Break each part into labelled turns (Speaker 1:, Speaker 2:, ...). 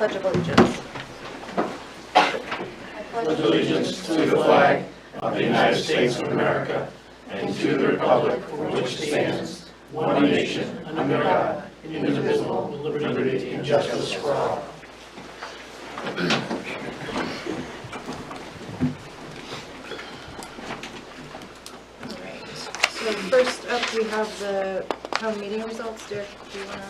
Speaker 1: Pledge of Allegiance.
Speaker 2: Pledge allegiance to the flag of the United States of America and to the republic for which it stands, one nation, under God, indivisible, with liberty and justice for all.
Speaker 1: So first up, we have the town meeting results. Derek, do you want to?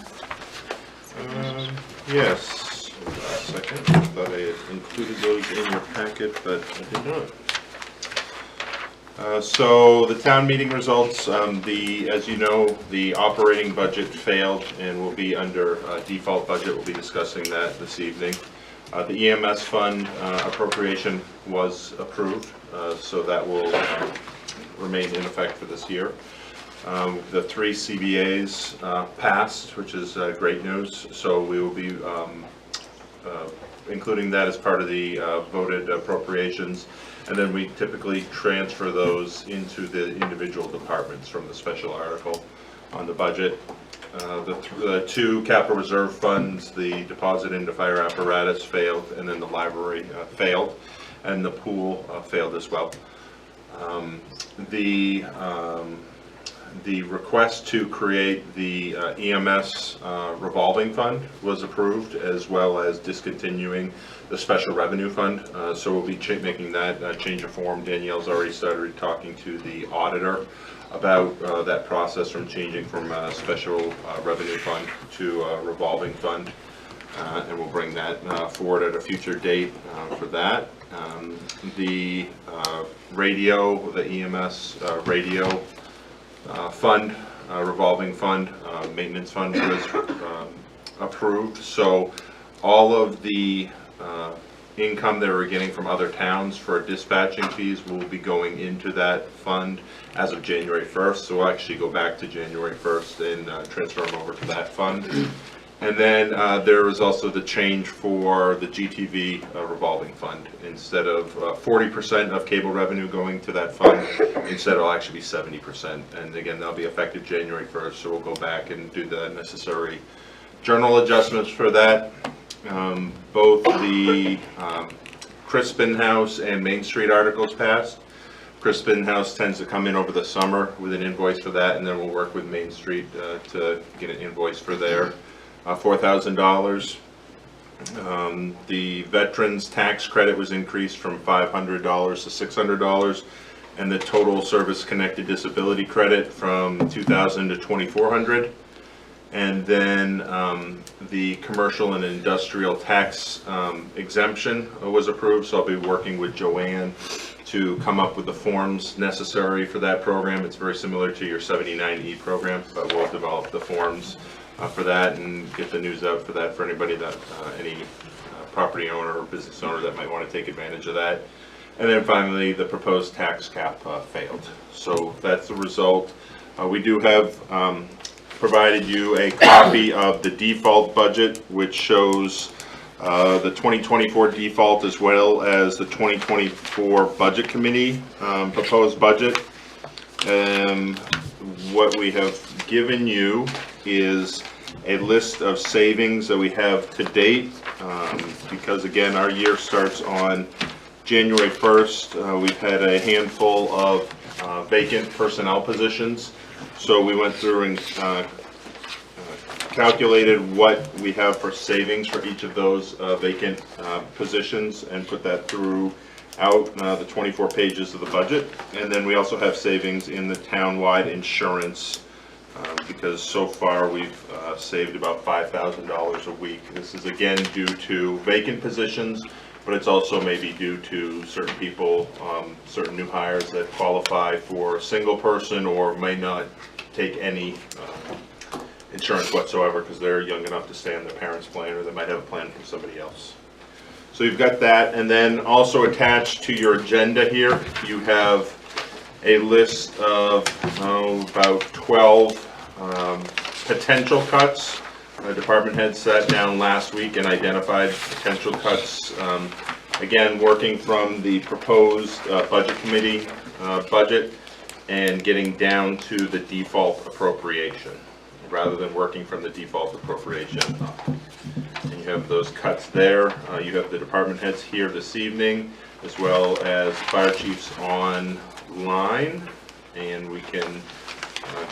Speaker 3: Yes, a second. I thought I had included those in your packet, but I did not. So the town meeting results, as you know, the operating budget failed and will be under default budget. We'll be discussing that this evening. The EMS fund appropriation was approved, so that will remain in effect for this year. The 3 CBAs passed, which is great news, so we will be including that as part of the voted appropriations, and then we typically transfer those into the individual departments from the special article on the budget. The 2 capital reserve funds, the deposit into fire apparatus failed, and then the library failed, and the pool failed as well. The request to create the EMS revolving fund was approved, as well as discontinuing the special revenue fund. So we'll be making that change of form. Danielle's already started talking to the auditor about that process from changing from a special revenue fund to a revolving fund. And we'll bring that forward at a future date for that. The radio, the EMS radio fund, revolving fund, maintenance fund was approved. So all of the income that we're getting from other towns for dispatching fees will be going into that fund as of January 1st. So we'll actually go back to January 1st and transfer them over to that fund. And then there was also the change for the GTV revolving fund. Instead of 40% of cable revenue going to that fund, instead it'll actually be 70%. And again, that'll be effective January 1st, so we'll go back and do the necessary journal adjustments for that. Both the Crispin House and Main Street articles passed. Crispin House tends to come in over the summer with an invoice for that, and then we'll work with Main Street to get an invoice for there. $4,000. The veterans tax credit was increased from $500 to $600, and the total service connected disability credit from $2,000 to $2,400. And then the commercial and industrial tax exemption was approved, so I'll be working with Joanne to come up with the forms necessary for that program. It's very similar to your 79E program, but we'll develop the forms for that and get the news out for that for anybody that any property owner or business owner that might want to take advantage of that. And then finally, the proposed tax cap failed. So that's the result. We do have provided you a copy of the default budget, which shows the 2024 default as well as the 2024 budget committee proposed budget. What we have given you is a list of savings that we have to date, because again, our year starts on January 1st. We've had a handful of vacant personnel positions, so we went through and calculated what we have for savings for each of those vacant positions and put that throughout the 24 pages of the budget. And then we also have savings in the town-wide insurance, because so far we've saved about $5,000 a week. This is again due to vacant positions, but it's also maybe due to certain people, certain new hires that qualify for a single person or may not take any insurance whatsoever because they're young enough to stay on their parents' plan, or they might have a plan from somebody else. So you've got that, and then also attached to your agenda here, you have a list of about 12 potential cuts. The department head sat down last week and identified potential cuts. Again, working from the proposed budget committee budget and getting down to the default appropriation, rather than working from the default appropriation up. And you have those cuts there. You have the department heads here this evening, as well as fire chiefs online, and we can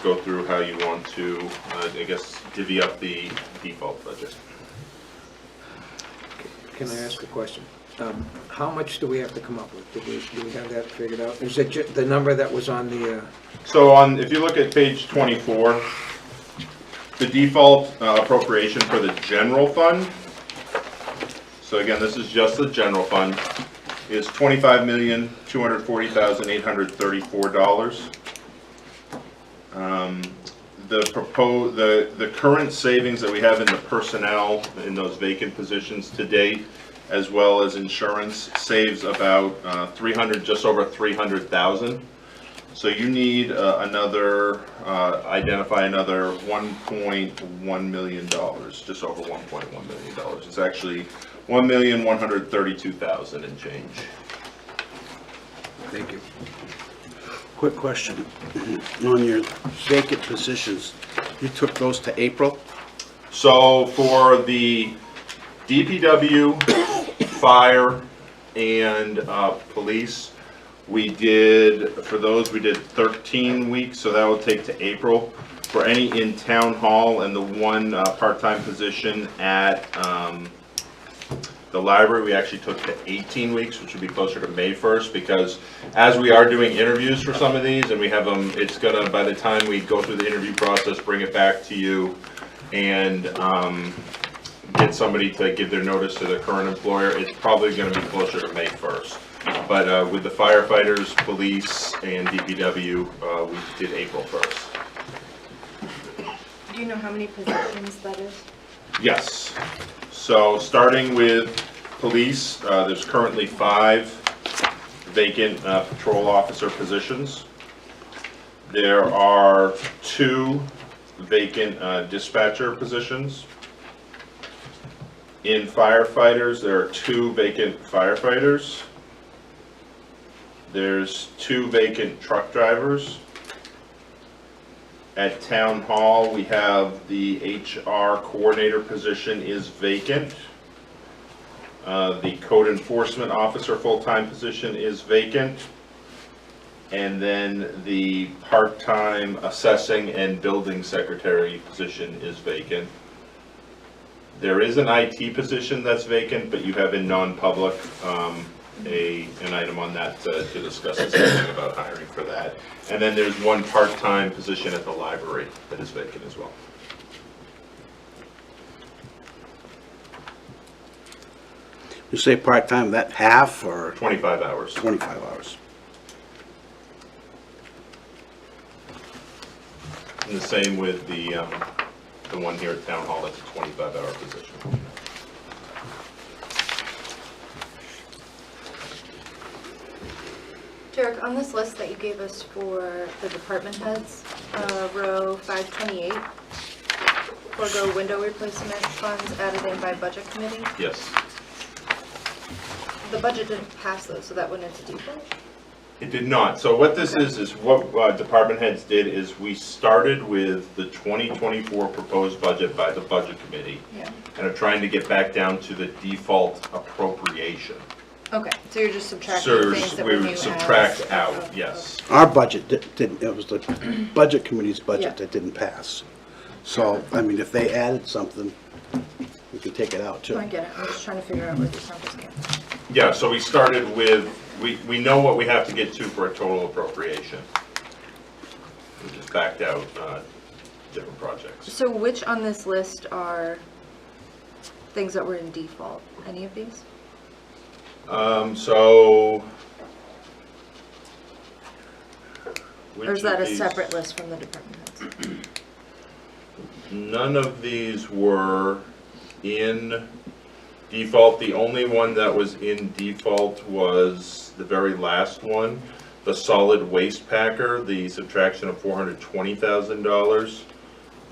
Speaker 3: go through how you want to, I guess, divvy up the default budget.
Speaker 4: Can I ask a question? How much do we have to come up with? Do we have that figured out? Is it the number that was on the,
Speaker 3: So if you look at page 24, the default appropriation for the general fund, so again, this is just the general fund, is $25,240,834. The current savings that we have in the personnel, in those vacant positions to date, as well as insurance, saves about just over 300,000. So you need identify another $1.1 million, just over $1.1 million. It's actually $1,132,000 and change.
Speaker 4: thank you.
Speaker 2: Quick question. On your vacant positions, you took those to April?
Speaker 3: So for the DPW, fire, and police, we did 13 weeks, so that will take to April. For any in town hall and the one part-time position at the library, we actually took to 18 weeks, which would be closer to May 1st, because as we are doing interviews for some of these, and we have them, it's gonna, by the time we go through the interview process, bring it back to you, and get somebody to give their notice to their current employer, it's probably gonna be closer to May 1st. But with the firefighters, police, and DPW, we did April 1st.
Speaker 1: Do you know how many positions that is?
Speaker 3: Yes. So starting with police, there's currently 5 vacant patrol officer positions. There are 2 vacant dispatcher positions. In firefighters, there are 2 vacant firefighters. There's 2 vacant truck drivers. At Town Hall, we have the HR coordinator position is vacant. The code enforcement officer full-time position is vacant. And then the part-time assessing and building secretary position is vacant. There is an IT position that's vacant, but you have in non-public an item on that to discuss something about hiring for that. And then there's 1 part-time position at the library that is vacant as well.
Speaker 2: You say part-time, that half or
Speaker 3: 25 hours.
Speaker 2: 25 hours?
Speaker 3: And the same with the one here at Town Hall, that's a 25-hour position.
Speaker 1: Derek, on this list that you gave us for the department heads, row 528, forego window replacement funds added in by budget committee,
Speaker 3: Yes.
Speaker 1: the budget didn't pass those, so that went into default?
Speaker 3: It did not. So what this is what department heads did is we started with the 2024 proposed budget by the budget committee
Speaker 1: Yeah.
Speaker 3: and are trying to get back down to the default appropriation.
Speaker 1: Okay, so you're just subtracting
Speaker 3: So
Speaker 1: things that
Speaker 3: we
Speaker 1: were
Speaker 3: would
Speaker 1: new
Speaker 3: subtract
Speaker 1: adds.
Speaker 3: out,
Speaker 1: Okay.
Speaker 3: yes.
Speaker 2: Our budget didn't, it was the budget committee's
Speaker 1: Yeah.
Speaker 2: budget that didn't pass. So, I mean, if they added something, we can take it out too.
Speaker 1: I get it, I'm just trying to figure out where these numbers came from.
Speaker 3: Yeah, so we started with, we know what we have to get to for a total appropriation. We just backed out different projects.
Speaker 1: So which on this list are things that were in default? Any of these?
Speaker 3: So.
Speaker 1: Or is that a separate list from the department heads?
Speaker 3: None of these were in default. The only one that was in default was the very last one, the solid waste packer, the subtraction of $420,000.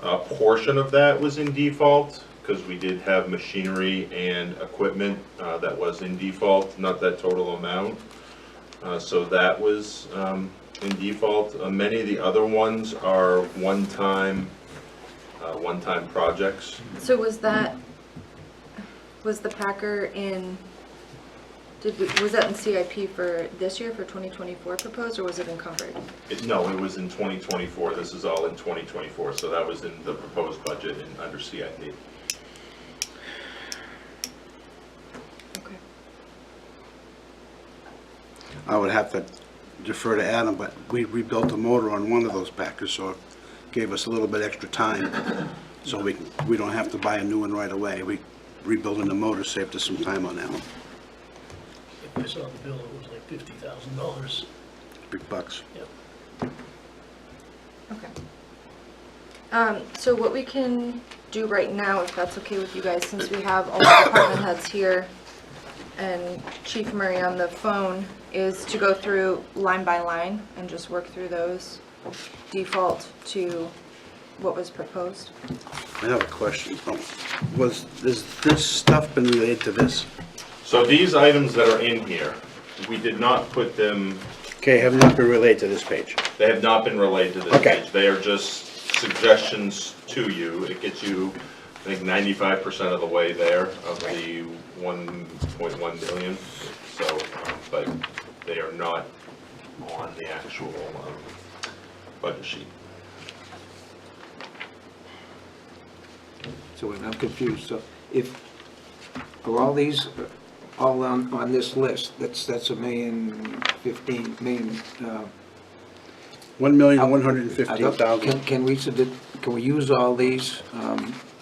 Speaker 3: A portion of that was in default because we did have machinery and equipment that was in default, not that total amount. So that was in default. Many of the other ones are one-time projects.
Speaker 1: So was that Was the Packer in, was that in CIP for this year, for 2024 proposed, or was it encumbered?
Speaker 3: No, it was in 2024. This is all in 2024, so that was in the proposed budget and under CIP.
Speaker 1: Okay.
Speaker 5: I would have to defer to Adam, but we rebuilt a motor on one of those Packers, so it gave us a little bit extra time. So we don't have to buy a new one right away. Rebuilding the motor saved us some time on that one.
Speaker 2: If I saw the bill, it was like $50,000.
Speaker 5: Big bucks.
Speaker 2: Yep.
Speaker 1: Okay. So what we can do right now, if that's okay with you guys, since we have all the department heads here and Chief Murray on the phone, is to go through line by line and just work through those, default to what was proposed.
Speaker 5: I have a question. Has this stuff been related to this?
Speaker 3: So these items that are in here, we did not put them,
Speaker 5: Okay, have not been related to this page.
Speaker 3: they have not been relayed to this
Speaker 5: Okay.
Speaker 3: page. They are just suggestions to you. It gets you, I think, 95% of the way there of the 1.1 million. So, but they are not on the actual budget sheet.
Speaker 4: So I'm confused. So if, are all these, all on this list, that's a million,
Speaker 5: $1,115,000.
Speaker 4: Can we use all these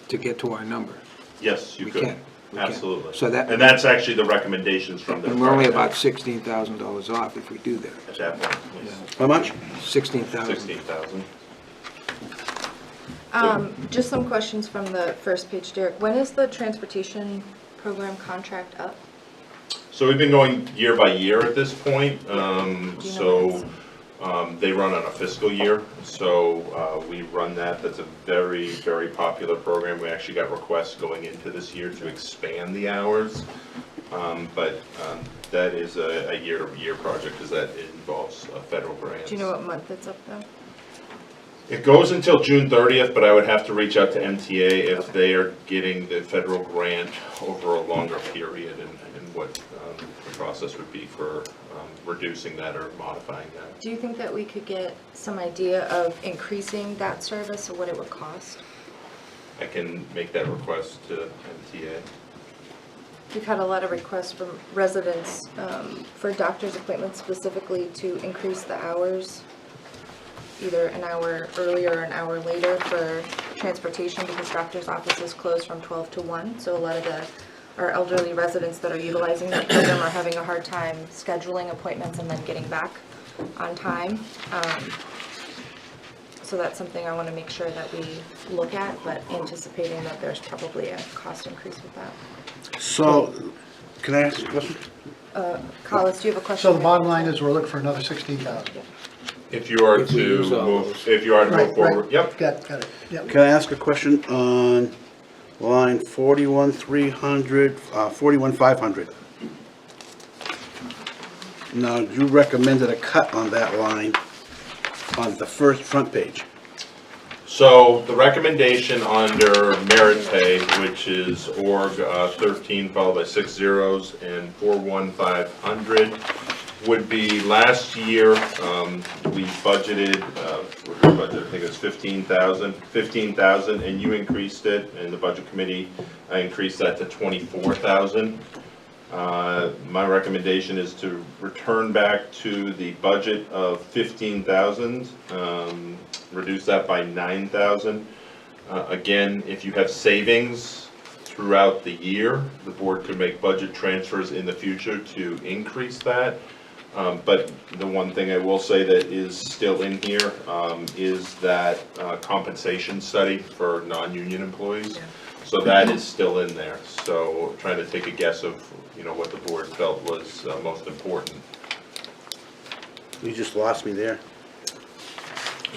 Speaker 4: to get to our number?
Speaker 3: Yes, you
Speaker 4: We
Speaker 3: could.
Speaker 4: can. We can.
Speaker 3: Absolutely.
Speaker 4: So that-
Speaker 3: And that's actually the recommendations from the
Speaker 4: And we're only
Speaker 3: department
Speaker 4: about $16,000 off if we do that.
Speaker 3: at that point. Yes.
Speaker 5: How much?
Speaker 4: 16,000.
Speaker 3: 16,000.
Speaker 1: Just some questions from the first page, Derek. When is the transportation program contract up?
Speaker 3: So we've been going year by year at this point.
Speaker 1: Do you know when
Speaker 3: They run on a fiscal year, so we run that. That's a very, very popular program. We actually got requests going into this year to expand the hours. But that is a year-to-year project because that involves federal grants.
Speaker 1: Do you know what month it's up though?
Speaker 3: It goes until June 30th, but I would have to reach out to MTA if they are getting the federal grant over a longer period and what the process would be for reducing that or modifying that.
Speaker 1: Do you think that we could get some idea of increasing that service or what it would cost?
Speaker 3: I can make that request to MTA.
Speaker 1: We've had a lot of requests from residents for doctor's appointments specifically to increase the hours, either an hour earlier or an hour later for transportation because doctor's offices close from 12 to 1. So a lot of our elderly residents that are utilizing that program are having a hard time scheduling appointments and then getting back on time. So that's something I want to make sure that we look at, but anticipating that there's probably a cost increase with that.
Speaker 5: So, can I ask a question?
Speaker 1: Collis, do you have a question?
Speaker 6: So the bottom line is we're looking for another 16,000.
Speaker 3: If you are
Speaker 4: If we
Speaker 3: to
Speaker 4: use all
Speaker 3: move,
Speaker 4: those.
Speaker 3: if you are to move forward, yep.
Speaker 6: Got it, yep.
Speaker 5: Can I ask a question on line 41,300, 41,500? Now, you recommended a cut on that line on the front page.
Speaker 3: So the recommendation under merit pay, which is org 13 followed by 6 zeros and 41500, would be last year, we budgeted, I think it was 15,000, and you increased it, and the budget committee increased that to 24,000. My recommendation is to return back to the budget of 15,000, reduce that by 9,000. Again, if you have savings throughout the year, the board could make budget transfers in the future to increase that. But the one thing I will say that is still in here is that compensation study for non-union employees. So that is still in there. So trying to take a guess of, what the board felt was most important.
Speaker 5: You just lost me there.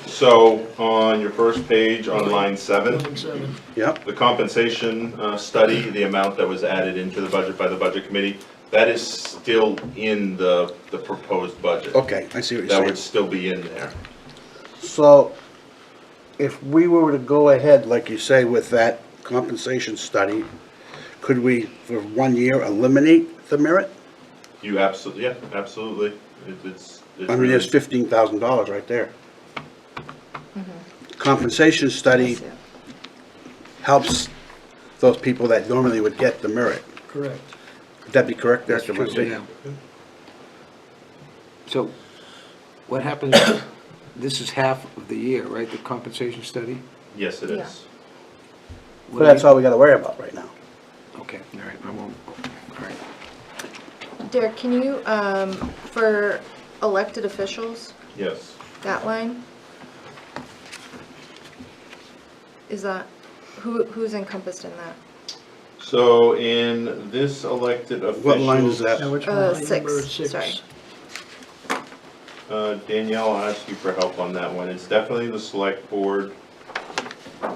Speaker 3: So on your first page on line 7,
Speaker 2: Building 7.
Speaker 5: Yep,
Speaker 3: the compensation study, the amount that was added into the budget by the budget committee, that is still in the proposed budget.
Speaker 5: okay, I see what
Speaker 3: That
Speaker 5: you're
Speaker 3: would
Speaker 5: saying.
Speaker 3: still be in there.
Speaker 5: So, if we were to go ahead, like you say, with that compensation study, could we, for 1 year, eliminate the merit?
Speaker 3: You absolutely, yeah, absolutely. It's
Speaker 5: I mean, there's
Speaker 3: really-
Speaker 5: $15,000 right there. Compensation study
Speaker 1: Yes, yeah.
Speaker 5: helps those people that normally would get the merit.
Speaker 6: Correct.
Speaker 5: Would that be correct,
Speaker 4: That's
Speaker 5: Dr.
Speaker 4: true,
Speaker 5: Muncy?
Speaker 4: yeah. So what happens, this is half of the year, right, the compensation study?
Speaker 3: Yes, it
Speaker 1: Yeah.
Speaker 3: is.
Speaker 5: But that's all we gotta worry about right now.
Speaker 4: Okay, all right, I won't, all right.
Speaker 1: Derek, can you, for elected officials,
Speaker 3: Yes.
Speaker 1: that line? Is that, who's encompassed in that?
Speaker 3: So in this elected officials.
Speaker 5: What line is that?
Speaker 6: Now, which one?
Speaker 1: Six, sorry.
Speaker 3: Danielle, I'll ask you for help on that one. It's definitely the select board.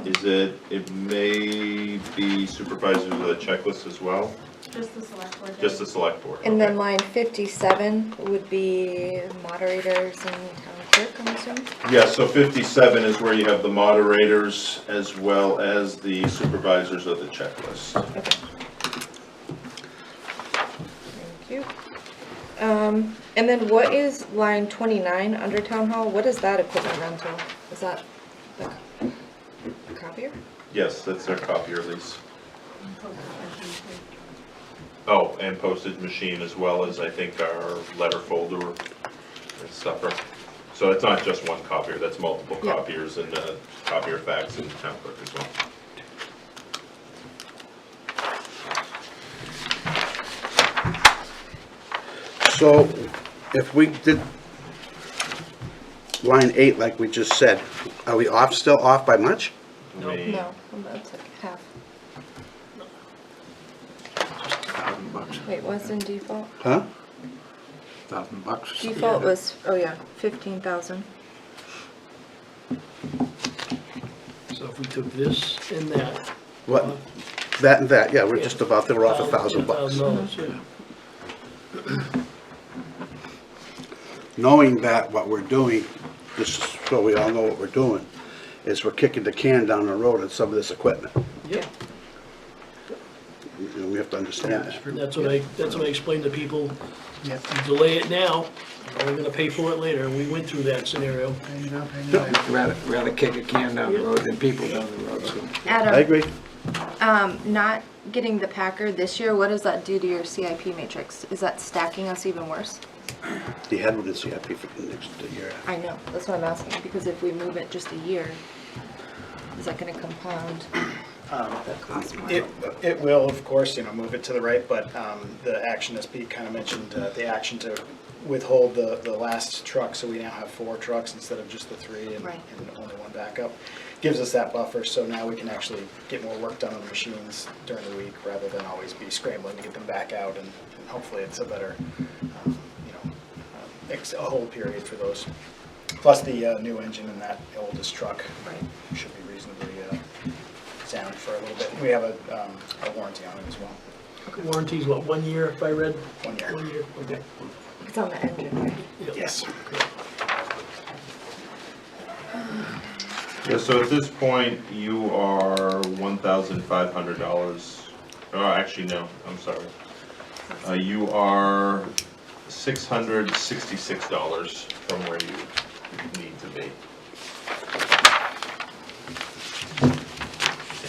Speaker 3: It may be supervisors of the checklist as well?
Speaker 7: Just the select board.
Speaker 3: Just the select board?
Speaker 1: And
Speaker 3: okay.
Speaker 1: then line 57 would be moderators and town clerk, I'm assuming?
Speaker 3: Yeah, so 57 is where you have the moderators as well as the supervisors of the checklist.
Speaker 1: Okay. Thank you. And then what is line 29 under town hall? What is that equipment rental? Is that the copier?
Speaker 3: Yes, that's their copier lease. Oh, and postage machine as well as I think our letter folder and stuffer. So it's not just one copier, that's multiple
Speaker 1: Yeah.
Speaker 3: copiers and copier fax and town clerk as well.
Speaker 5: So if we did line 8 like we just said, are we off, still off by much?
Speaker 3: Let me-
Speaker 1: No, that's like half.
Speaker 4: $1,000.
Speaker 1: Wait, what's in default?
Speaker 5: Huh?
Speaker 4: $1,000.
Speaker 1: Default was, oh yeah, 15,000.
Speaker 2: So if we took this and that.
Speaker 5: What, that and that, yeah, we're just about, they're off $1,000.
Speaker 2: $1,000, yeah.
Speaker 5: Knowing that what we're doing, just so we all know what we're doing, is we're kicking the can down the road on some of this equipment.
Speaker 2: Yeah,
Speaker 5: You know, we have to understand that.
Speaker 2: that's what I explained to people.
Speaker 6: Yep.
Speaker 2: You delay it now, we're gonna pay for it later. We went through that scenario.
Speaker 6: Paying it out, paying it out.
Speaker 4: Rather kick a can down the road than people down the road, so.
Speaker 5: I
Speaker 1: Adam,
Speaker 5: agree.
Speaker 1: not getting the Packer this year, what does that do to your CIP matrix? Is that stacking us even worse?
Speaker 5: The head with the CIP for the next year.
Speaker 1: I know, that's what I'm asking, because if we move it just a year, is that gonna compound the cost more?
Speaker 8: It will, of course, move it to the right, but the action, as Pete kind of mentioned, the action to withhold the last truck, so we now have 4 trucks instead of just the 3 and
Speaker 1: Right.
Speaker 8: and only 1 backup, gives us that buffer, so now we can actually get more work done on the machines during the week, rather than always be scrambling to get them back out, and hopefully it's a better, a hold period for those. Plus the new engine in that oldest truck
Speaker 1: Right.
Speaker 8: should be reasonably sound for a little bit. We have a warranty on it as well.
Speaker 2: Warranty's what, 1 year if I read?
Speaker 8: 1 year.
Speaker 2: 1 year, okay.
Speaker 1: It's on the engine, right?
Speaker 2: Yep.
Speaker 8: Yes.
Speaker 3: Yeah, so at this point, you are $1,500. Oh, actually, no, I'm sorry. You are $666 from where you need to be.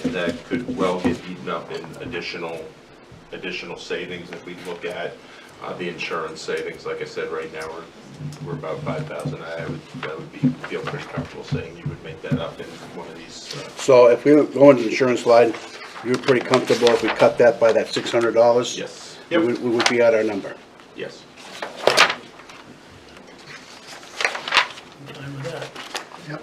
Speaker 3: And that could well get eaten up in additional savings if we look at the insurance savings. Like I said, right now, we're about 5,000. I would feel pretty comfortable saying you would make that up in one of these.
Speaker 5: So if we go into the insurance line, you're pretty comfortable if we cut that by that $600?
Speaker 3: Yes.
Speaker 5: We would be at our number.
Speaker 3: Yes.
Speaker 2: Fine with that.
Speaker 6: Yep.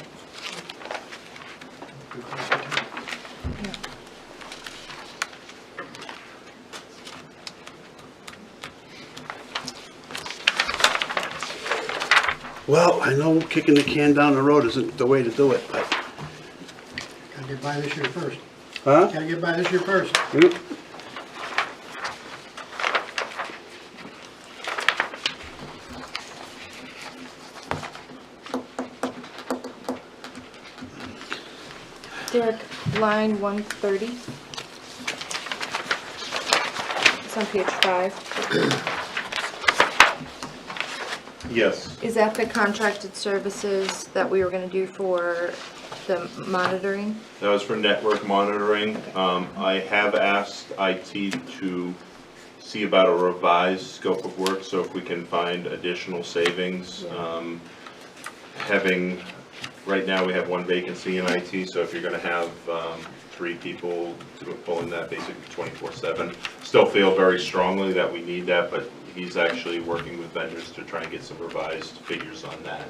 Speaker 5: Well, I know kicking the can down the road isn't the way to do it, but,
Speaker 6: Gotta get by this year first.
Speaker 5: huh?
Speaker 6: Gotta get by this year first.
Speaker 5: Yep.
Speaker 1: Derek, line 130, It's on page 5.
Speaker 3: Yes.
Speaker 1: Is that the contracted services that we were gonna do for the monitoring?
Speaker 3: That was for network monitoring. I have asked IT to see about a revised scope of work, so if we can find additional savings. Right now, we have one vacancy in IT, so if you're gonna have 3 people to pull in that basically 24/7. Still feel very strongly that we need that, but he's actually working with vendors to try and get some revised figures on that.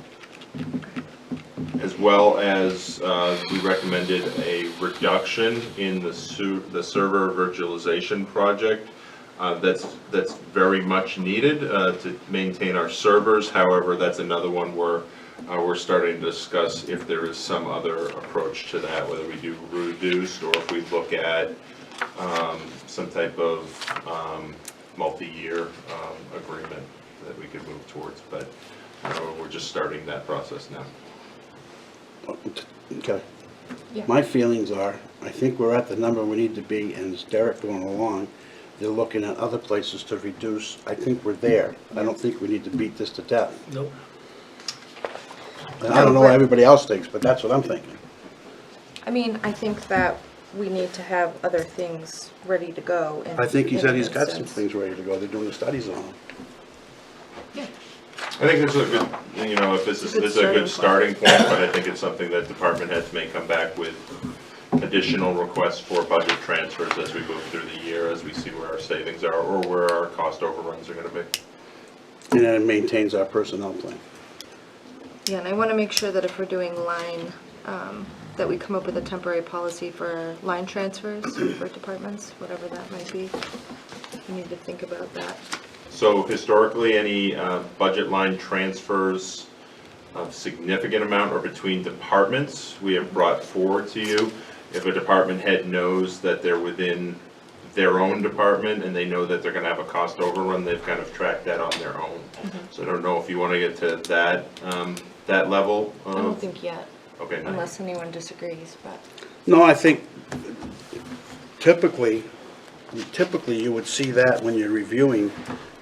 Speaker 3: As well as, we recommended a reduction in the server virtualization project. That's very much needed to maintain our servers. However, that's another one where we're starting to discuss if there is some other approach to that, whether we do reduced or if we look at some type of multi-year agreement that we could move towards. But we're just starting that process now.
Speaker 5: Okay.
Speaker 1: Yeah.
Speaker 5: My feelings are, I think we're at the number we need to be, and as Derek going along, they're looking at other places to reduce. I think we're there. I don't think we need to beat this to death.
Speaker 2: Nope.
Speaker 5: And I don't know what everybody else thinks, but that's what I'm thinking.
Speaker 1: I mean, I think that we need to have other things ready to go.
Speaker 5: I think he said he's got some
Speaker 1: instance.
Speaker 5: things ready to go. They're doing the studies on them.
Speaker 1: Yeah.
Speaker 3: I think this is a good, if this is a good starting point, but I think it's something that department heads may come back with additional requests for budget transfers as we move through the year, as we see where our savings are or where our cost overruns are gonna be.
Speaker 5: And then it maintains our personnel plan.
Speaker 1: Yeah, and I want to make sure that if we're doing line, that we come up with a temporary policy for line transfers for departments, whatever that might be. We need to think about that.
Speaker 3: So historically, any budget line transfers of significant amount or between departments, we have brought forward to you. If a department head knows that they're within their own department and they know that they're gonna have a cost overrun, they've kind of tracked that on their own. So I don't know if you wanna get to that level.
Speaker 1: I don't think yet,
Speaker 3: Okay, nice.
Speaker 1: unless anyone disagrees, but.
Speaker 5: No, I think typically you would see that when you're reviewing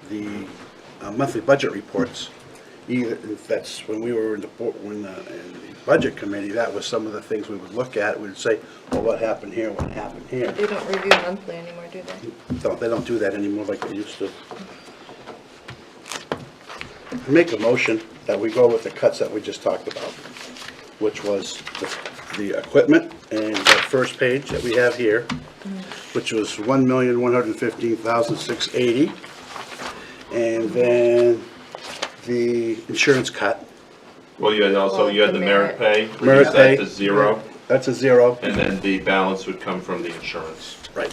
Speaker 5: the monthly budget reports. Either, if that's when we were in the budget committee, that was some of the things we would look at. We'd say, well, what happened here, what happened here?
Speaker 1: They don't review monthly anymore, do they?
Speaker 5: They don't do that anymore like they used to. I make a motion that we go with the cuts that we just talked about, which was the equipment and that first page that we have here, which was $1,115,680. And then the insurance cut,
Speaker 3: Well, you had the merit pay,
Speaker 5: Merit
Speaker 3: reduce
Speaker 5: pay.
Speaker 3: that to 0,
Speaker 5: that's a 0.
Speaker 3: and then the balance would come from the insurance.
Speaker 5: Right.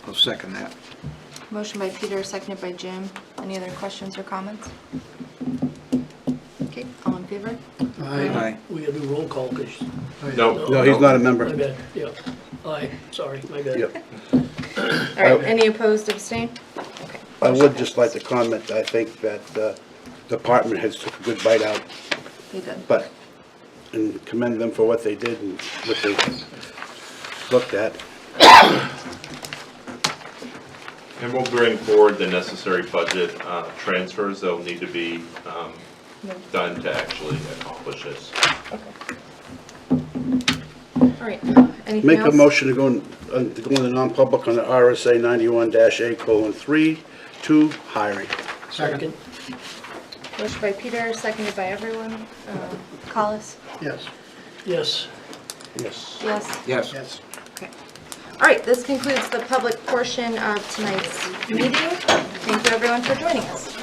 Speaker 4: I'll second that.
Speaker 1: Motion by Peter, seconded by Jim. Any other questions or comments? Okay, all in favor?
Speaker 4: Aye.
Speaker 2: We gotta do roll call, cause.
Speaker 3: No.
Speaker 5: No, he's not a
Speaker 2: My
Speaker 5: member.
Speaker 2: bad, yeah. Aye, sorry, my bad.
Speaker 5: Yep.
Speaker 1: All right, any opposed, abstain? Okay.
Speaker 5: I would just like to comment, I think that department heads took a good bite out,
Speaker 1: You did.
Speaker 5: but, and commend them for what they did and what they looked at.
Speaker 3: And we'll bring forward the necessary budget transfers that'll need to be done to actually accomplish this.
Speaker 1: Okay. All right, anything
Speaker 5: Make
Speaker 1: else?
Speaker 5: a motion to go into non-public on the RSA 91-A:3, 2, hiring.
Speaker 2: Second.
Speaker 1: Motion by Peter, seconded by everyone. Collis?
Speaker 6: Yes.
Speaker 2: Yes.
Speaker 5: Yes.
Speaker 1: Yes?
Speaker 4: Yes.
Speaker 6: Yes.
Speaker 1: Okay. All right, this concludes the public portion of tonight's meeting. Thank you, everyone, for joining us.